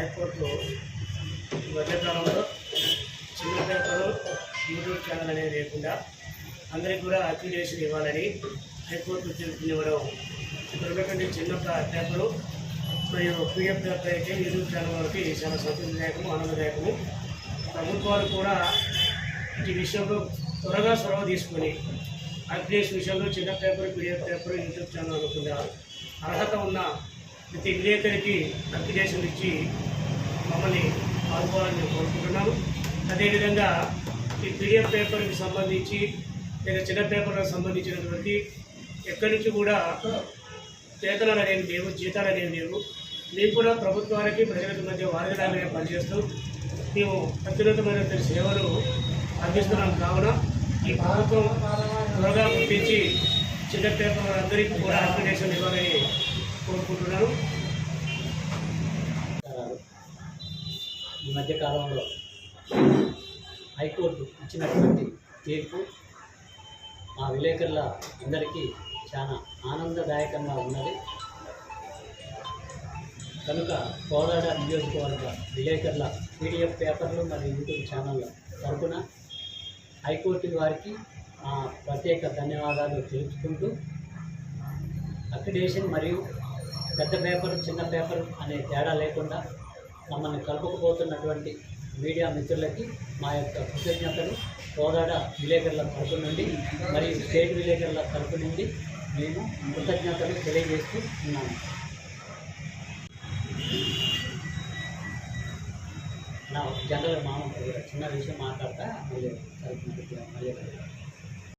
High court ఈ మధ్యకాలంలో చిన్న పేపరు యూట్యూబ్ ఛానల్ అనేది లేకుండా అందరికీ కూడా అక్రిడేషన్ ఇవ్వాలని హైకోర్టు తీర్పునివ్వడం ఇక్కడ ఉన్నటువంటి చిన్న పేపరు మరియు పీఎఫ్ పేపర్ అయితే యూట్యూబ్ ఛానల్ వరకు చాలా సంతోషదాయకము ఆనందదాయకము. ప్రభుత్వాలు కూడా ఈ విషయంలో త్వరగా చొరవ తీసుకొని అక్రిడేషన్ విషయంలో చిన్న paper PDF paper YouTube channel అనుకున్న అర్హత ఉన్న ప్రతి విలేకరికి అక్రిడేషన్ ఇచ్చి మమ్మల్ని ఆదుకోవాలని మేము కోరుకుంటున్నాము. అదేవిధంగా ఈ పీడిఎఫ్ పేపర్కి సంబంధించి లేదా చిన్న పేపర్లకు సంబంధించినటువంటి ఎక్కడి నుంచి కూడా వేతనాలు అనేవి లేవు, జీతాలు అనేవి లేవు. మేము కూడా ప్రభుత్వానికి ప్రజలకు మధ్య వారధిలాగానే పనిచేస్తూ మేము అత్యున్నతమైన సేవలు అందిస్తున్నాం. కావున ఈ ప్రభుత్వం త్వరగా గుర్తించి చిన్న పేపర్ అందరికీ కూడా అప్లికేషన్ ఇవ్వాలని కోరుకుంటున్నాను. ఈ మధ్యకాలంలో హైకోర్టు ఇచ్చినటువంటి తీర్పు మా విలేకరుల అందరికీ చాలా ఆనందదాయకంగా ఉన్నది. కనుక కోదాడ నియోజకవర్గ విలేకరుల పీడిఎఫ్ పేపర్లు మరియు యూట్యూబ్ ఛానళ్ళ తరఫున హైకోర్టు వారికి ప్రత్యేక ధన్యవాదాలు తెలుపుకుంటూ అక్రిడేషన్ మరియు పెద్ద పేపర్ చిన్న పేపర్ అనే తేడా లేకుండా మమ్మల్ని కలుపుకుపోతున్నటువంటి మీడియా మిత్రులకి మా యొక్క కృతజ్ఞతలు కోదాడ విలేకరుల తరపు నుండి మరియు స్టేట్ విలేకరుల తరపు నుండి మేము కృతజ్ఞతలు తెలియజేస్తూ ఉన్నాము. నా జనరల్ మామూలు చిన్న విషయం మాట్లాడతా మళ్ళీ